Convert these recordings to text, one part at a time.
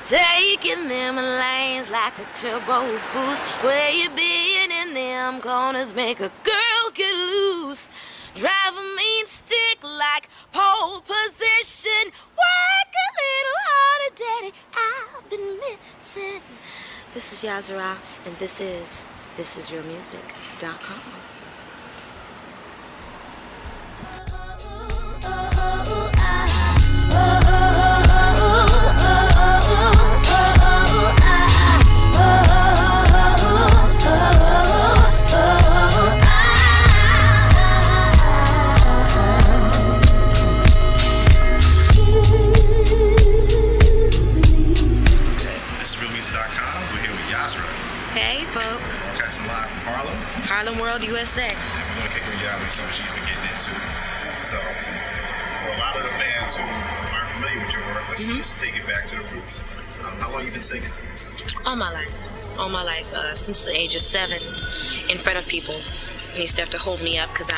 Taking them lanes like a turbo boost. Where you been in them corners make a girl get loose. Drive a mean stick like pole position. Work a little harder, daddy, I've been missing. This is Yahzarah, and this is realmusic.com. Hey, folks. Broadcasting live from Harlem. Harlem World, USA. And we're going to kick with Yahzarah, see what she's been getting into. So, for a lot of the fans who aren't familiar with your work, let's just take it back to the roots. How long have you been singing? All my life. All my life. Since the age of 7, in front of people. They used to have to hold me up because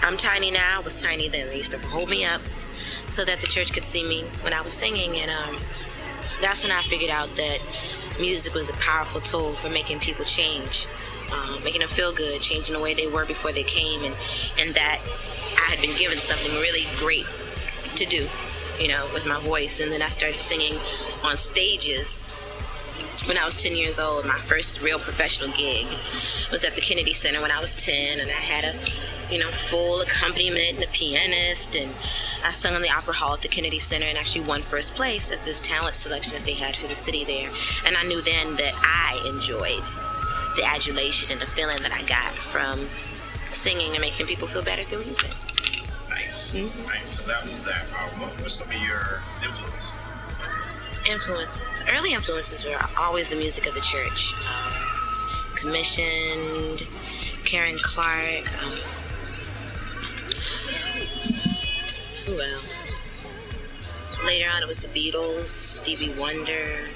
I'm tiny now. I was tiny then. They used to hold me up so that the church could see me when I was singing. And that's when I figured out that music was a powerful tool for making people change, making them feel good, changing the way they were before they came, and that I had been given something really great to do, with my voice. And then I started singing on stages when I was 10 years old. My first real professional gig was at the Kennedy Center when I was 10, and I had a full accompaniment and a pianist, and I sung in the Opera Hall at the Kennedy Center and actually won first place at this talent selection that they had for the city there. And I knew then that I enjoyed the adulation and the feeling that I got from singing and making people feel better through music. Nice. Nice. So that was that. What were some of your influences? The early influences were always the music of the church. Commissioned, Karen Clark, who else? Later on it was the Beatles, Stevie Wonder,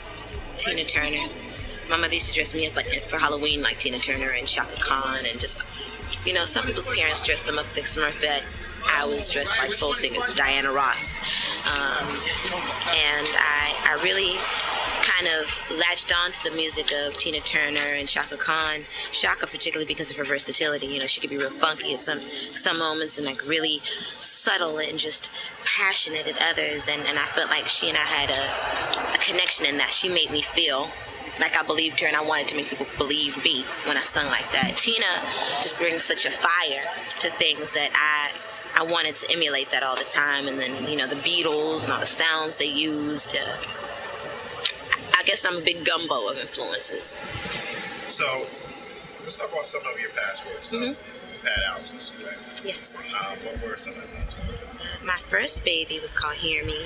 Tina Turner. My mother used to dress me up for Halloween like Tina Turner and Shaka Khan, and just, some people's parents dressed them up like Smurfette. I was dressed like soul singers, Diana Ross. And I really kind of latched on to the music of Tina Turner and Shaka Khan. Shaka particularly because of her versatility. She could be real funky at some moments and like really subtle and just passionate at others. And I felt like she and I had a connection in that. She made me feel like I believed her, and I wanted to make people believe me when I sung like that. Tina just brings such a fire to things that I wanted to emulate that all the time. And then, the Beatles and all the sounds they used. I guess I'm a big gumbo of influences. So, let's talk about some of your past works. So, you've had albums, right? Yes. What were some of those? My first baby was called Hear Me,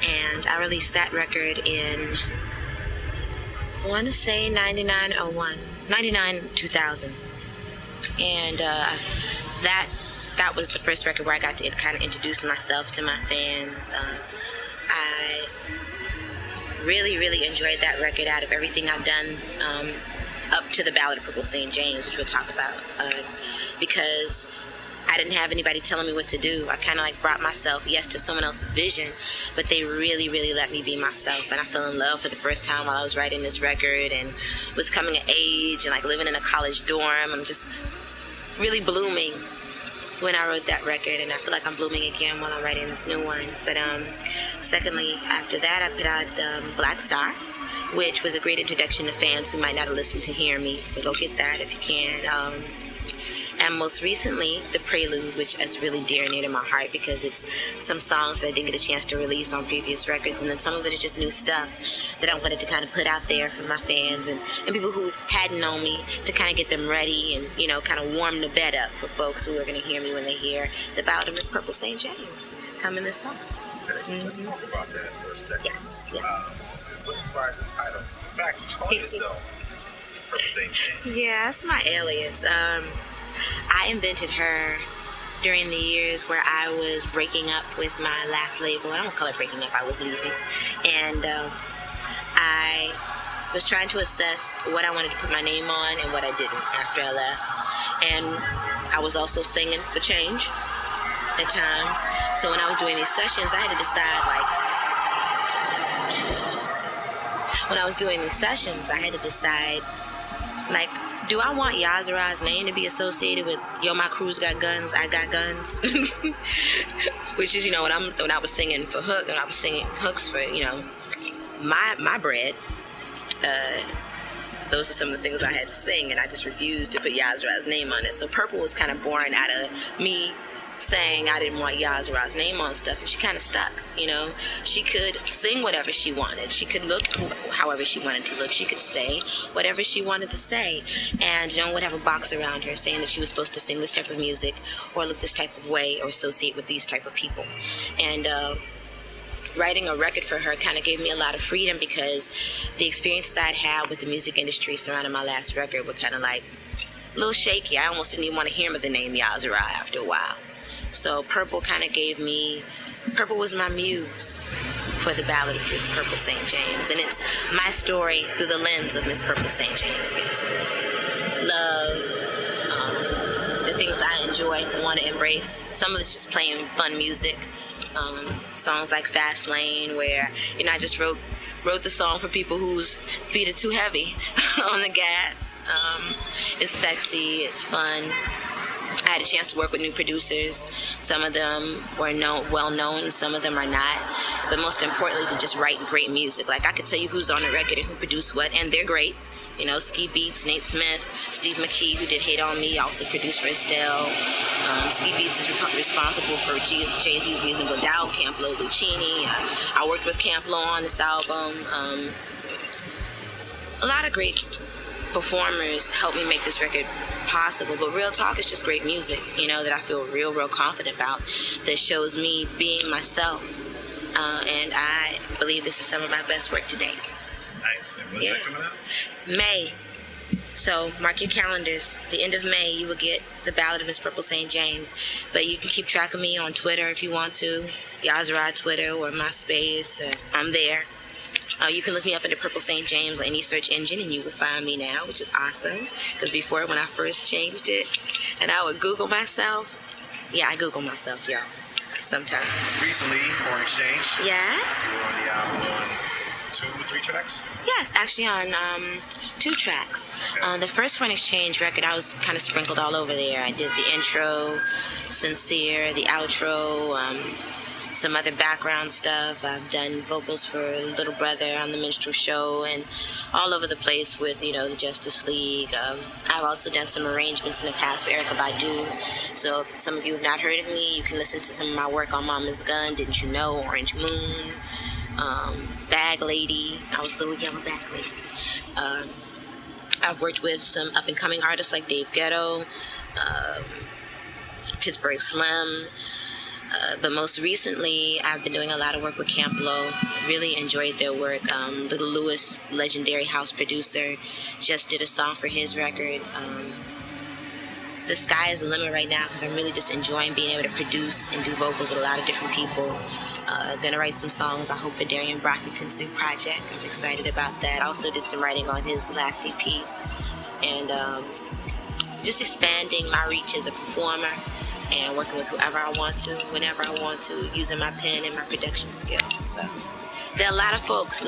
and I released that record in, I want to say 2000. And that was the first record where I got to kind of introduce myself to my fans. I really, really enjoyed that record out of everything I've done up to the Ballad of Purple St. James, which we'll talk about, because I didn't have anybody telling me what to do. I kind of brought myself, yes, to someone else's vision, but they really, really let me be myself. And I fell in love for the first time while I was writing this record and was coming of age and living in a college dorm. I'm just really blooming when I wrote that record, and I feel like I'm blooming again while I'm writing this new one. But secondly, after that, I put out Black Star, which was a great introduction to fans who might not have listened to Hear Me, so go get that if you can. And most recently, The Prelude, which is really dear and near to my heart because it's some songs that I didn't get a chance to release on previous records, and then some of it is just new stuff that I wanted to kind of put out there for my fans and people who hadn't known me, to kind of get them ready and, kind of warm the bed up for folks who are going to hear me when they hear the Ballad of Miss Purple St. James coming this summer. Okay, let's talk about that for a second. Yes. What inspired the title? In fact, you call yourself Purple St. James. Yeah, that's my alias. I invented her during the years where I was breaking up with my last label. I don't call it breaking up, I was leaving. And I was trying to assess what I wanted to put my name on and what I didn't after I left. And I was also singing for change at times. So when I was doing these sessions, I had to decide, when I was doing these sessions, I had to decide, like, do I want Yahzarah's name to be associated with Yo, my crew's got guns, I got guns? Which is, when I was singing for Hook, and I was singing hooks for, my bread. Those are some of the things I had to sing, and I just refused to put Yahzarah's name on it. So Purple was kind of born out of me saying I didn't want Yahzarah's name on stuff, and she kind of stuck. She could sing whatever she wanted. She could look however she wanted to look. She could say whatever she wanted to say, and no one would have a box around her saying that she was supposed to sing this type of music or look this type of way or associate with these type of people. And writing a record for her kind of gave me a lot of freedom, because the experiences I'd had with the music industry surrounding my last record were kind of like a little shaky. I almost didn't even want to hear the name Yahzarah after a while. So Purple was my muse for the ballad of Miss Purple St. James. And it's my story through the lens of Miss Purple St. James, basically. Love, the things I enjoy and want to embrace. Some of it's just playing fun music. Songs like Fast Lane, where, I just wrote the song for people whose feet are too heavy on the gas. It's sexy, it's fun. I had a chance to work with new producers. Some of them were well known, some of them are not. But most importantly, to just write great music. Like, I could tell you who's on the record and who produced what, and they're great. Ski Beats, Nate Smith, Steve McKee, who did Hate on Me, also produced for Estelle. Ski Beats is responsible for Jay-Z's Reasonable Doubt, Camp Lo Lucchini. I worked with Camp Lo on this album. A lot of great performers helped me make this record possible, but real talk is just great music, that I feel real confident about, that shows me being myself. And I believe this is some of my best work to date. Nice. And when's that coming out? May. So mark your calendars. The end of May, you will get the Ballad of Miss Purple St. James. But you can keep track of me on Twitter if you want to. Yahzarah Twitter or MySpace. I'm there. You can look me up at the Purple St. James or any search engine, and you will find me now, which is awesome. Because before, when I first changed it, and I would Google myself. Yeah, I Google myself, y'all. Sometimes. Recently, Foreign Exchange. Yes. You were on the album on 2 or 3 tracks? Yes, actually on 2 tracks. Okay. The first Foreign Exchange record, I was kind of sprinkled all over there. I did the intro, Sincere, the outro, some other background stuff. I've done vocals for Little Brother on the Minstrel Show, and all over the place with, the Justice League. I've also done some arrangements in the past for Erykah Badu. So if some of you have not heard of me, you can listen to some of my work on Mama's Gun, Didn't You Know, Orange Moon, Bag Lady. I was Little Yellow Bag Lady. I've worked with some up-and-coming artists like Dave Ghetto, Pittsburgh Slim. But most recently, I've been doing a lot of work with Camp Lo. Really enjoyed their work. Little Lewis, legendary house producer, just did a song for his record. The sky is the limit right now, because I'm really just enjoying being able to produce and do vocals with a lot of different people. Gonna write some songs, I hope, for Darian Brockington's new project. I'm excited about that. Also did some writing on his last EP. And just expanding my reach as a performer, and working with whoever I want to, whenever I want to, using my pen and my production skills. So there are a lot of folks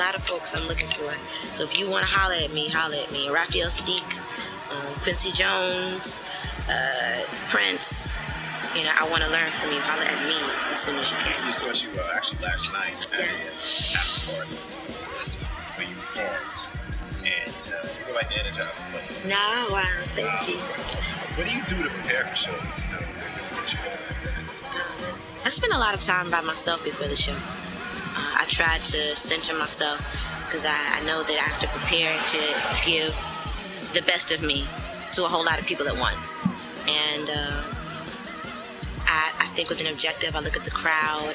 I'm looking for. So if you want to holler at me. Raphael Sadiq, Quincy Jones, Prince. I want to learn from you. Holler at me as soon as you can. Of course, you actually last night at Yes. a after party where you performed, and you were like the Energizer Bunny. Nah, wow, thank you. What do you do to prepare for shows? I spend a lot of time by myself before the show. I try to center myself, because I know that I have to prepare to give the best of me to a whole lot of people at once. And I think with an objective. I look at the crowd.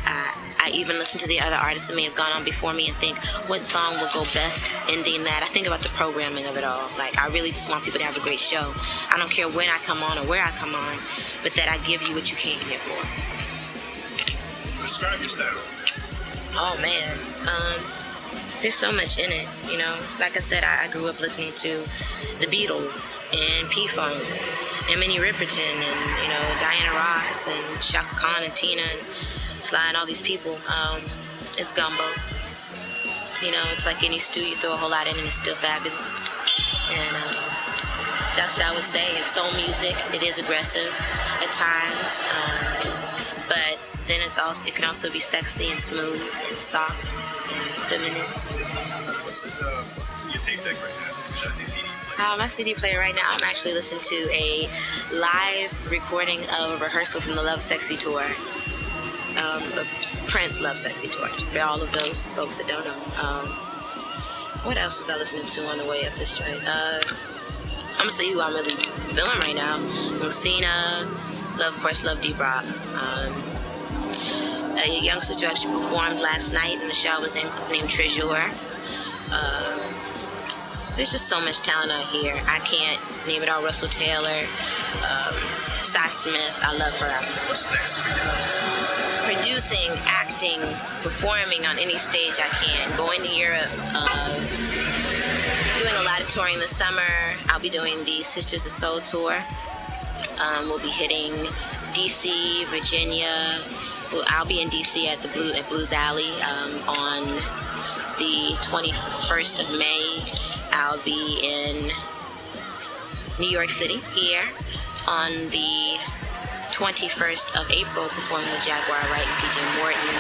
I even listen to the other artists that may have gone on before me and think, what song will go best ending that? I think about the programming of it all. Like, I really just want people to have a great show. I don't care when I come on or where I come on, but that I give you what you came here for. Describe your sound. Oh, man. There's so much in it, Like I said, I grew up listening to the Beatles and P-Funk and Minnie Riperton and, Diana Ross and Chaka Khan and Tina and Sly and all these people. It's gumbo. You know, it's like any stew, you throw a whole lot in and it's still fabulous. And that's what I would say. It's soul music. It is aggressive at times, but then it can also be sexy and smooth and soft and feminine. What's in your tape deck right now? Should I say CD? My CD player right now, I'm actually listening to a live recording of a rehearsal from the Love Sexy tour. The Prince Love Sexy tour. For all of those folks that don't know. What else was I listening to on the way up this joint? I'm gonna say who I'm really feeling right now. Lucina, of course, love Deep Rock. A young sister actually performed last night, and the show was named Treasure. There's just so much talent out here. I can't name it all. Russell Taylor, Cy Smith. I love her. What's next for you? Producing, acting, performing on any stage I can. Going to Europe. Doing a lot of touring this summer. I'll be doing the Sisters of Soul tour. We'll be hitting DC, Virginia. I'll be in DC at Blues Alley on the 21st of May. I'll be in New York City here on the 21st of April performing with Jaguar Wright and PJ Morton.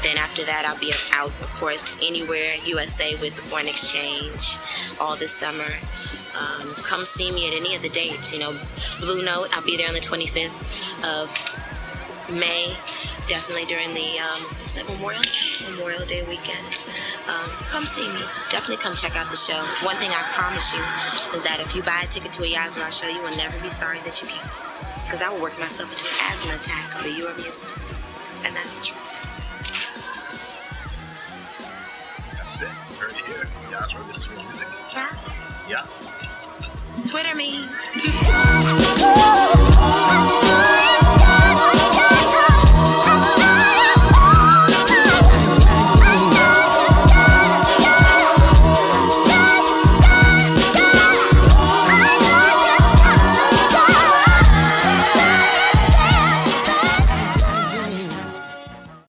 Then after that, I'll be out, of course, anywhere USA with the Foreign Exchange all this summer. Come see me at any of the dates. You know, Blue Note, I'll be there on the 25th of May. Definitely during the is that Memorial Day weekend. Come see me. Definitely come check out the show. One thing I promise you is that if you buy a ticket to a Yahzarah show, you will never be sorry that you came. Because I will work myself into an asthma attack for your amusement. And that's the truth. That's it. You heard it here. Yahzarah, this is real music. Yeah. Yeah. Twitter me.